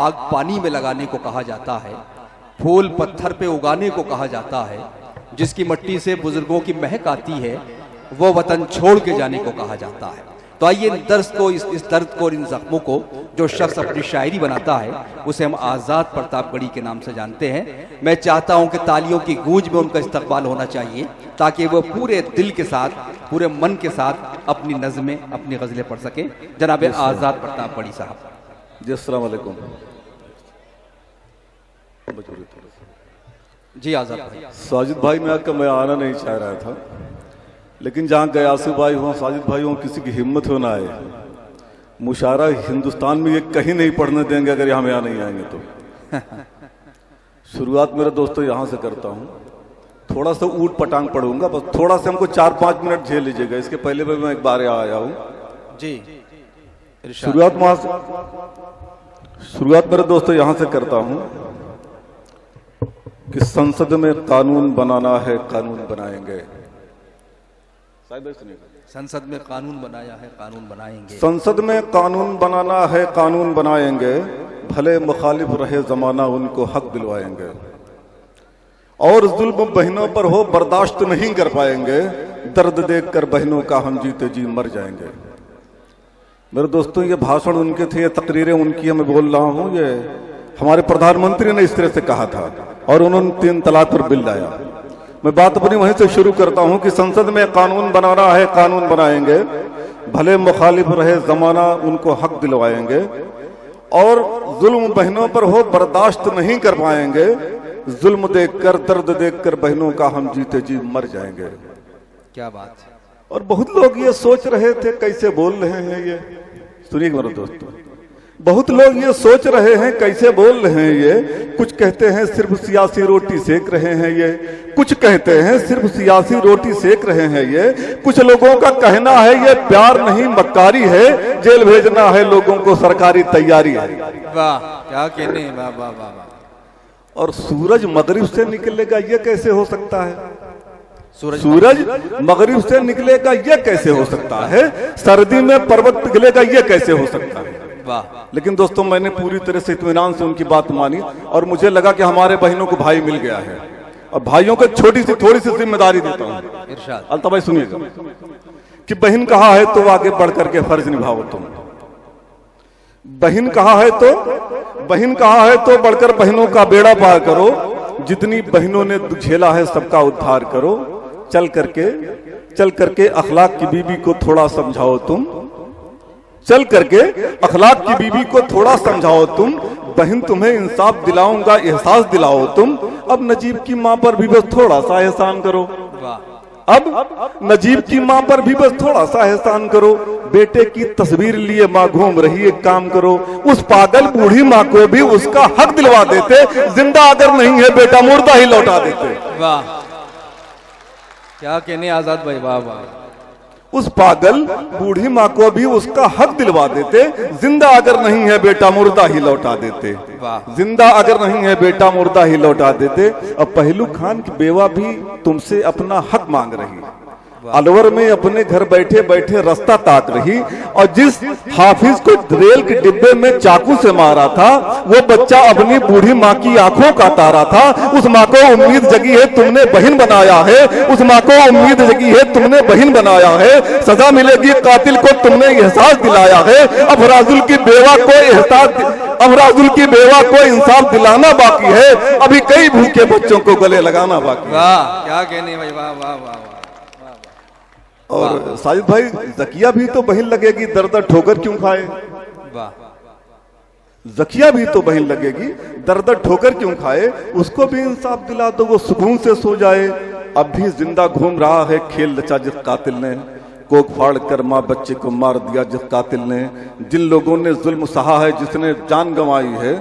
आग पानी में लगाने को कहा जाता है, फूल पत्थर पे उगाने को कहा जाता है, जिसकी मिट्टी से बुजुर्गों की महक आती है वो वतन छोड़ के जाने को कहा जाता है। तो आइए इन दर्द को, इस दर्द को और इन जख्मों को जो शख्स अपनी शायरी बनाता है उसे हम आज़ाद प्रतापगढ़ी के नाम से जानते हैं। मैं चाहता हूं कि तालियों की गूंज में उनका इस्तकबाल होना चाहिए ताकि वो पूरे दिल के साथ, पूरे मन के साथ अपनी नज़में, अपनी गज़लें पढ़ सकें। जनाब आज़ाद प्रतापगढ़ी साहब। जी अस्सलाम वालेकुम। जी आज़ाद भाई। साजिद भाई मैं आना नहीं चाह रहा था, लेकिन जहाँ गयासु भाई हो, साजिद भाई हो, किसी की हिम्मत हो ना आए, मुशायरा हिंदुस्तान में ये कहीं नहीं पढ़ने देंगे अगर यहाँ यहाँ नहीं आएंगे तो। शुरुआत मेरे दोस्तों यहाँ से करता हूँ, थोड़ा सा ऊट पटांग पढ़ूंगा, बस थोड़ा सा हमको 4-5 मिनट झेल लीजिएगा। इसके पहले भी मैं एक बार आया हूँ जी। शुरुआत मेरे दोस्तों यहाँ से करता हूँ कि संसद में कानून बनाना है, कानून बनाएंगे। संसद में कानून बनाया है, कानून बनाएंगे। संसद में कानून बनाना है, कानून बनाएंगे, भले मुखालिफ रहे जमाना उनको हक दिलवाएंगे। और जुल्म बहनों पर हो बर्दाश्त नहीं कर पाएंगे, दर्द देखकर बहनों का हम जीते जी मर जाएंगे। मेरे दोस्तों ये भाषण उनके थे, ये तकरीरें उनकी मैं बोल रहा हूँ। ये हमारे प्रधानमंत्री ने इस तरह से कहा था और उन्होंने 3 तलाक पर बिल लाया। मैं बात अपनी वहीं से शुरू करता हूं कि संसद में कानून बनाना है, कानून बनाएंगे, भले मुखालिफ रहे जमाना उनको हक दिलवाएंगे। और जुल्म बहनों पर हो बर्दाश्त नहीं कर पाएंगे, जुल्म देखकर, दर्द देखकर बहनों का हम जीते जी मर जाएंगे। क्या बात है। और बहुत लोग ये सोच रहे थे कैसे बोल रहे हैं ये, सुनिए मेरे दोस्तों, बहुत लोग ये सोच रहे हैं कैसे बोल रहे हैं ये। कुछ कहते हैं सिर्फ सियासी रोटी सेक रहे हैं ये, कुछ कहते हैं सिर्फ सियासी रोटी सेक रहे हैं ये। कुछ लोगों का कहना है ये प्यार नहीं मक्कारी है, जेल भेजना है लोगों को सरकारी तैयारी है। वाह क्या कहने, वाह वाह वाह। और सूरज मगरिब से निकलेगा ये कैसे हो सकता है? सूरज मगरिब से निकलेगा ये कैसे हो सकता है? सर्दी में पर्वत पिघलेगा ये कैसे हो सकता है? वाह। लेकिन दोस्तों मैंने पूरी तरह से इत्मीनान से उनकी बात मानी और मुझे लगा कि हमारे बहनों को भाई मिल गया है। और भाइयों को थोड़ी सी जिम्मेदारी देता हूँ। इरशाद। अल्ताफ भाई सुनिएगा कि बहन कहा है तो आगे बढ़ करके फर्ज निभाओ तुम। बहन कहा है तो बढ़कर बहनों का बेड़ा पार करो। जितनी बहनों ने झेला है सबका उद्धार करो। चल करके अखलाक की बीबी को थोड़ा समझाओ तुम। चल करके अखलाक की बीबी को थोड़ा समझाओ तुम। बहन तुम्हें इंसाफ दिलाऊंगा, एहसास दिलाओ तुम। अब नजीब की माँ पर भी बस थोड़ा सा एहसान करो। अब नजीब की माँ पर भी बस थोड़ा सा एहसान करो। बेटे की तस्वीर लिए माँ घूम रही, एक काम करो, उस पागल बूढ़ी माँ को भी उसका हक दिलवा देते। जिंदा अगर नहीं है बेटा मुर्दा ही लौटा देते। वाह क्या कहने आजाद भाई, वाह वाह। उस पागल बूढ़ी माँ को भी उसका हक दिलवा देते। जिंदा अगर नहीं है बेटा मुर्दा ही लौटा देते। जिंदा अगर नहीं है बेटा मुर्दा ही लौटा देते। अब पहलू खान की बेवा भी तुमसे अपना हक मांग रही। अलवर में अपने घर बैठे बैठे रास्ता ताक रही। और जिस हाफिज को रेल के डिब्बे में चाकू से मारा था वो बच्चा अपनी बूढ़ी माँ की आंखों का तारा था। उस माँ को उम्मीद जगी है तुमने बहन बनाया है। उस माँ को उम्मीद जगी है तुमने बहन बनाया है। सजा मिलेगी कातिल को तुमने एहसास दिलाया है। अब राजुल की बेवा को इंसाफ दिलाना बाकी है। अभी कई भूखे बच्चों को गले लगाना बाकी है। वाह क्या कहने भाई, वाह वाह वाह। और साजिद भाई जकिया भी तो बहन लगेगी, दर दर ठोकर क्यों खाए। वाह। जकिया भी तो बहन लगेगी, दर दर ठोकर क्यों खाए। उसको भी इंसाफ दिला दो, वो सुकून से सो जाए। अब भी जिंदा घूम रहा है खेल रचा जिस कातिल ने। कोक फाड़ कर माँ बच्चे को मार दिया जिस कातिल ने। जिन लोगों ने जुल्म सहा है जिसने जान गंवाई है।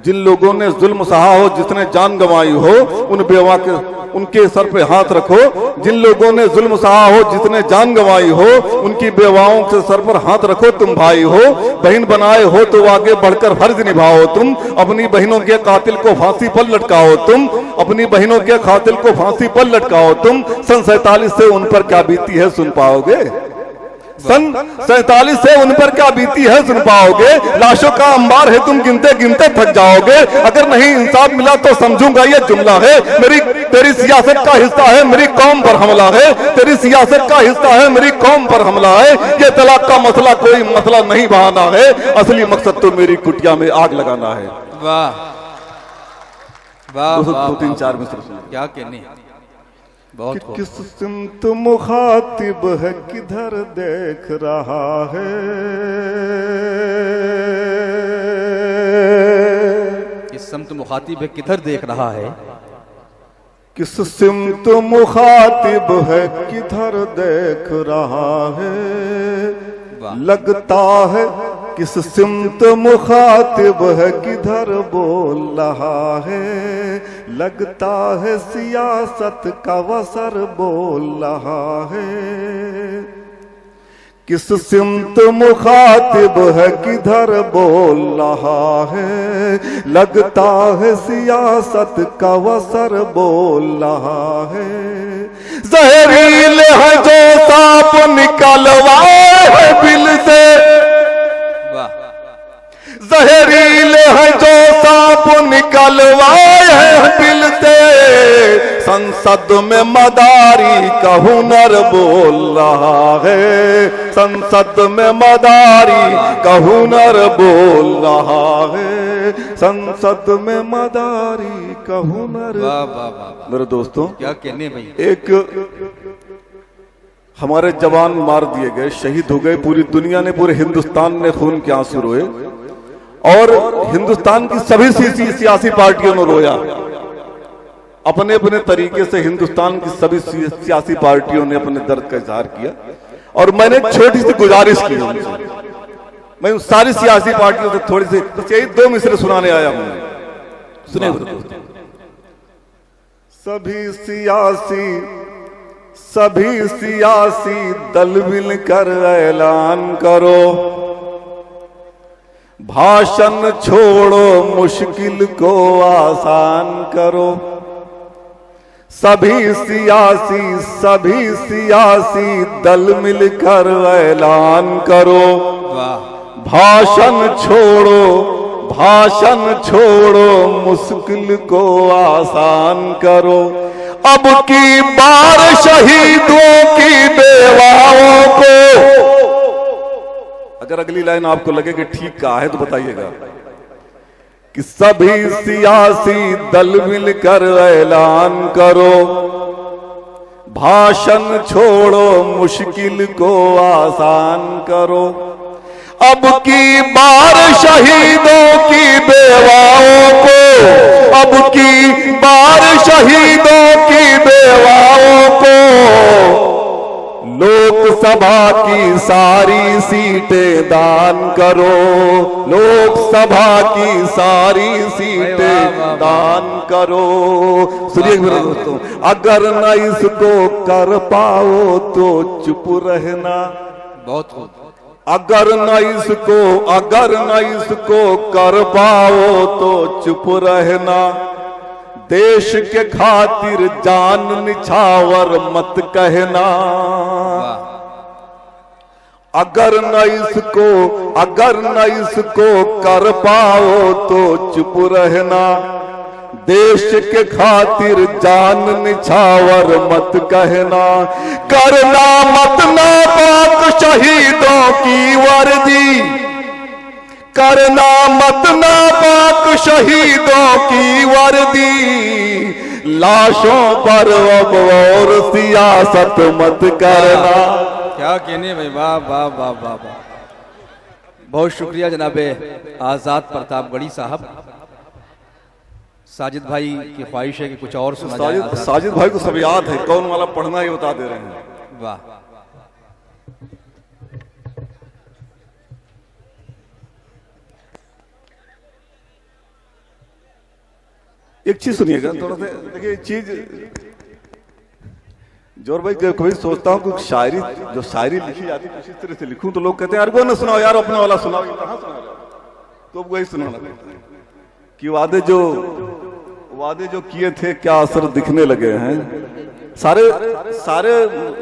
जिन लोगों ने जुल्म सहा हो जिसने जान गंवाई हो, उन बेवा के उनके सर पे हाथ रखो। जिन लोगों ने जुल्म सहा हो जिसने जान गंवाई हो, उनकी बेवाओं के सर पर हाथ रखो। तुम भाई हो, बहन बनाए हो तो आगे बढ़कर फर्ज निभाओ तुम। अपनी बहनों के कातिल को फांसी पर लटकाओ तुम। अपनी बहनों के कातिल को फांसी पर लटकाओ तुम। सन 47 से उन पर क्या बीती है सुन पाओगे। सन 47 से उन पर क्या बीती है सुन पाओगे, लाशों का अंबार है तुम गिनते गिनते थक जाओगे। अगर नहीं इंसाफ मिला तो समझूंगा ये जुमला है, तेरी सियासत का हिस्सा है मेरी कौम पर हमला है, तेरी सियासत का हिस्सा है मेरी कौम पर हमला है। ये तलाक का मसला कोई मसला नहीं बहाना है, असली मकसद तो मेरी कुटिया में आग लगाना है। वाह वाह, दो तीन चार मिसर क्या कहने, बहुत कि किस सिमत मुखातिब है किधर देख रहा है, किस सिमत मुखातिब है किधर देख रहा है, किस सिमत मुखातिब है किधर देख रहा है, लगता है किस सिमत मुखातिब है किधर बोल रहा है, लगता है सियासत का वसर बोल रहा है। किस सिमत मुखातिब है किधर बोल रहा है, लगता है सियासत का वसर बोल रहा है। जहरील है जो सांप निकलवाए है बिल से, जहरील है जो सांप निकलवाए है बिल से, संसद में मदारी का हुनर बोल रहा है, संसद में मदारी का हुनर बोल रहा है, संसद में मदारी का हुनर। वाह वाह वाह मेरे दोस्तों, क्या कहने भाई, एक हमारे जवान मार दिए गए, शहीद हो गए, पूरी दुनिया ने, पूरे हिंदुस्तान ने खून के आंसू रोए और हिंदुस्तान की सभी सियासी पार्टियों ने रोया। अपने अपने तरीके से हिंदुस्तान की सभी सियासी पार्टियों ने अपने दर्द का इजहार किया और मैंने छोटी सी गुजारिश की उनसे, मैं उन सारी सियासी पार्टियों से थोड़ी सी बस यही दो मिसरे सुनाने आया हूं। सुने सभी सियासी दल मिलकर ऐलान करो, भाषण छोड़ो मुश्किल को आसान करो। सभी सियासी दल मिलकर ऐलान करो, भाषण छोड़ो मुश्किल को आसान करो। अब की बार शहीदों की बेवाओं को, अगर अगली लाइन आपको लगे कि ठीक कहा है तो बताइएगा, कि सभी सियासी दल मिलकर ऐलान करो, भाषण छोड़ो मुश्किल को आसान करो। अब की बार शहीदों की बेवाओं को, अब की बार शहीदों की बेवाओं को, लोकसभा की सारी सीटें दान करो, लोकसभा की सारी सीटें दान करो। सुनिए मेरे दोस्तों, अगर न इसको कर पाओ तो चुप रहना, बहुत अगर न इसको कर पाओ तो चुप रहना। देश के खातिर जान निछावर मत कहना, अगर न इसको कर पाओ तो चुप रहना। देश के खातिर जान निछावर मत कहना। करना मत नापाक शहीदों की वर्दी, करना मत नापाक शहीदों की वर्दी। लाशों पर अब और सियासत मत करना। क्या कहने भाई, वाह वाह वाह वाह वाह। बहुत शुक्रिया जनाबे आजाद प्रतापगढ़ी साहब। साजिद भाई की ख्वाहिश है कि कुछ और सुना जाए। साजिद भाई को सब याद है, कौन वाला पढ़ना ही बता दे रहे हैं। वाह, एक चीज सुनिएगा थोड़ा सा, देखिए एक चीज जोर भाई, कभी सोचता हूँ कि शायरी, जो शायरी लिखी जाती है इस तरह से लिखूं तो लोग कहते हैं यार वो ना सुनाओ यार, अपने वाला सुनाओ। कहाँ सुना, तो वही सुनाना पड़ता है कि वादे जो किए थे क्या असर दिखने लगे हैं। सारे सारे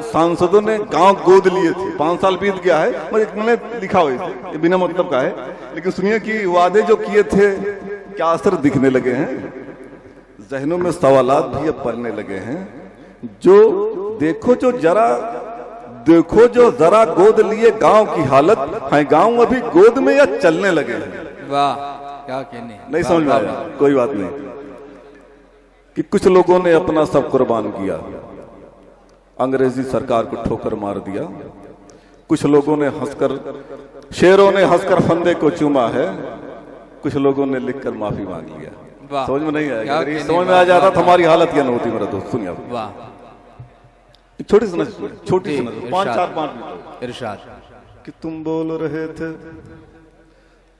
सांसदों ने गांव गोद लिए थे। 5 साल बीत गया है, मैंने लिखा हुआ है, ये बिना मतलब का है, लेकिन सुनिए कि वादे जो किए थे क्या असर दिखने लगे हैं। जहनों में सवालात भी अब पड़ने लगे हैं। जो देखो जो जरा गोद लिए गांव की हालत है, गांव अभी गोद में या चलने लगे हैं। वाह, क्या कहने, नहीं समझ में आया, कोई बात नहीं। कि कुछ लोगों ने अपना सब कुर्बान किया, अंग्रेजी सरकार को ठोकर मार दिया। कुछ लोगों ने हंसकर, शेरों ने हंसकर फंदे को चूमा है, कुछ लोगों ने लिखकर माफी मांग लिया। समझ में नहीं आया, अगर समझ में आ जाता तो हमारी हालत क्या न होती मेरा दोस्त। सुनिए छोटी सी नजर, छोटी सी नजर, 5 मिनट इरशाद कि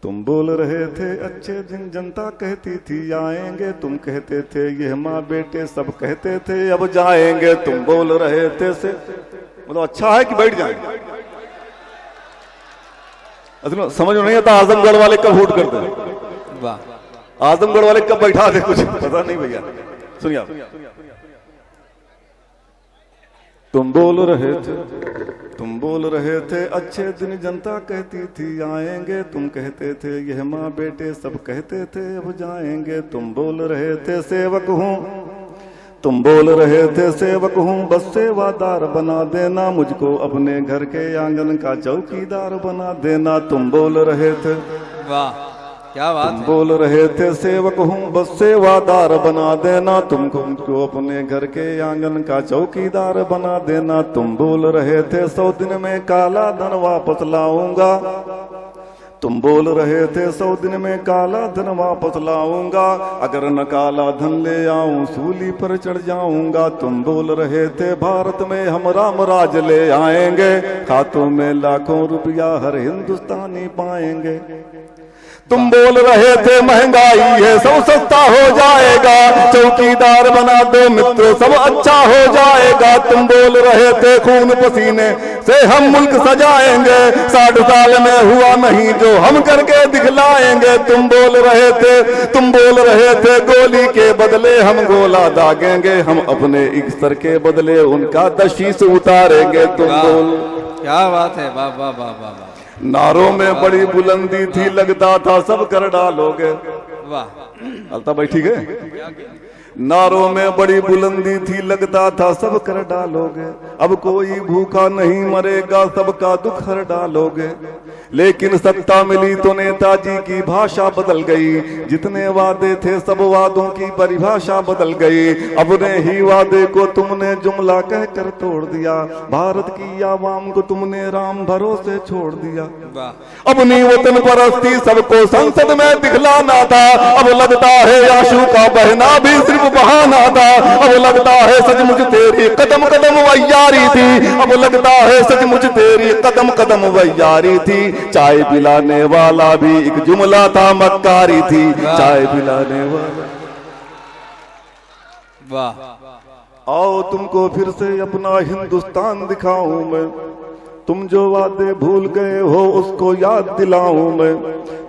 तुम बोल रहे थे अच्छे दिन, जनता कहती थी आएंगे, तुम कहते थे ये माँ बेटे सब कहते थे अब जाएंगे, तुम बोल रहे थे से मतलब अच्छा है कि बैठ जाएंगे। समझ में नहीं आता आजमगढ़ वाले कब वोट करते हैं, वाह, आजमगढ़ वाले कब बैठा थे, कुछ पता नहीं भैया। सुनिए, तुम बोल रहे थे अच्छे दिन, जनता कहती थी आएंगे, तुम कहते थे यह माँ बेटे सब कहते थे अब जाएंगे, तुम बोल रहे थे सेवक हूँ, बस सेवादार बना देना मुझको, अपने घर के आंगन का चौकीदार बना देना, तुम बोल रहे थे। वाह, क्या बात है। बोल रहे थे सेवक हूँ, बस सेवादार बना देना तुमको, अपने घर के आंगन का चौकीदार बना देना, तुम बोल रहे थे 100 दिन में काला धन वापस लाऊंगा, तुम बोल रहे थे 100 दिन में काला धन वापस लाऊंगा, अगर न काला धन ले आऊं सूली पर चढ़ जाऊंगा, तुम बोल रहे थे भारत में हम राम राज ले आएंगे, खातों में लाखों रुपया हर हिंदुस्तानी पाएंगे, तुम बोल रहे थे महंगाई है सब सस्ता हो जाएगा, चौकीदार बना दो मित्रों सब अच्छा हो जाएगा, तुम बोल रहे थे खून पसीने से हम मुल्क सजाएंगे, 60 साल में हुआ नहीं जो हम करके दिखलाएंगे, तुम बोल रहे थे गोली के बदले हम गोला दागेंगे, हम अपने एक सर के बदले उनका दशीस उतारेंगे, तुम बोल। क्या बात है, वाह वाह वाह वाह। नारों में बड़ी बुलंदी थी लगता था सब कर डालोगे, वाह, अलता भाई ठीक है। नारों में बड़ी बुलंदी थी लगता था सब कर डालोगे, अब कोई भूखा नहीं मरेगा सबका दुख हर डालोगे, लेकिन सत्ता मिली तो नेताजी की भाषा बदल गई, जितने वादे थे सब वादों की परिभाषा बदल गई, अपने ही वादे को तुमने जुमला कहकर तोड़ दिया, भारत की आवाम को तुमने राम भरोसे छोड़ दिया, अपनी वतन परस्ती सबको संसद में दिखलाना था, अब लगता है आंसू का बहना भी सिर्फ बहाना था, अब लगता है सचमुच तेरी कदम कदम वैयारी थी, अब लगता है सचमुच तेरी कदम कदम वैयारी थी, चाय पिलाने वाला भी एक जुमला था मक्कारी थी, चाय पिलाने वाला। वाह, आओ तुमको फिर से अपना हिंदुस्तान दिखाऊं मैं, तुम जो वादे भूल गए हो उसको याद दिलाऊं मैं,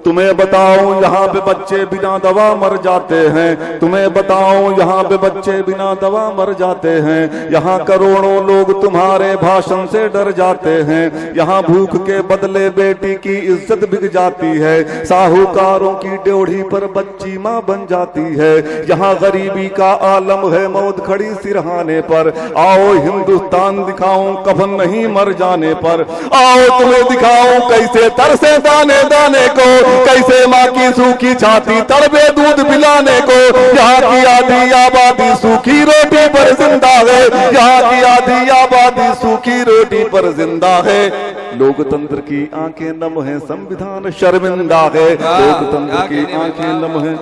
तुम्हें बताऊं यहाँ पे बच्चे बिना दवा मर जाते हैं, तुम्हें बताऊं यहाँ पे बच्चे बिना दवा मर जाते हैं, यहाँ करोड़ों लोग तुम्हारे भाषण से डर जाते हैं, यहाँ भूख के बदले बेटी की इज्जत बिक जाती है, साहूकारों की ड्योढ़ी पर बच्ची माँ बन जाती है, यहाँ गरीबी का आलम है मौत खड़ी सिरहाने पर, आओ हिंदुस्तान दिखाऊं कफन नहीं मर जाने पर, आओ तुम्हें दिखाऊं कैसे तरसे दाने दाने को, कैसे माँ की सूखी छाती तड़पे दूध पिलाने को, यहाँ की आधी आबादी सूखी रोटी पर जिंदा है, यहाँ की आधी आबादी सूखी रोटी पर जिंदा है, लोकतंत्र की आंखें नम है संविधान शर्मिंदा है, लोकतंत्र की आंखें नम है।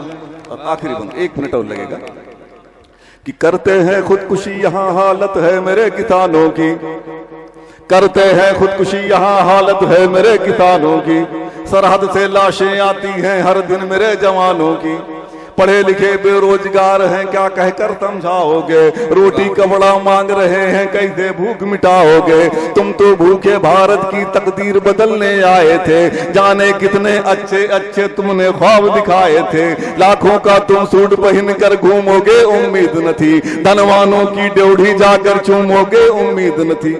और आखिरी बंद 1 मिनट और लगेगा कि करते हैं खुदकुशी यहाँ हालत है मेरे किसानों की, करते हैं खुदकुशी यहाँ हालत है मेरे किसानों की, सरहद से लाशें आती हैं हर दिन मेरे जवानों की, पढ़े लिखे बेरोजगार हैं, क्या कहकर समझाओगे? रोटी कपड़ा मांग रहे हैं, कैसे भूख मिटाओगे? तुम तो भूखे भारत की तकदीर बदलने आए थे, जाने कितने अच्छे अच्छे तुमने ख्वाब दिखाए थे। लाखों का तुम सूट पहन कर घूमोगे, उम्मीद न थी। धनवानों की ड्योढ़ी जाकर चूमोगे, उम्मीद न थी।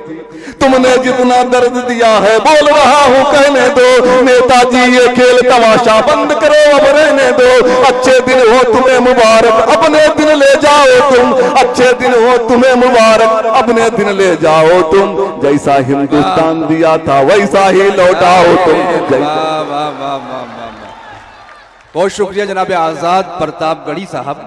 तुमने जितना दर्द दिया है बोल रहा हूँ कहने दो। नेताजी ये खेल तमाशा बंद करो, अब रहने दो। अच्छे दिन हो तुम्हें मुबारक, अपने दिन ले जाओ तुम। अच्छे दिन हो तुम्हें मुबारक, अपने दिन ले जाओ तुम। जैसा हिंदुस्तान दिया था वैसा ही लौटाओ तुम। वाह वाह वाह वाह वाह। बहुत शुक्रिया जनाब आजाद प्रतापगढ़ी साहब।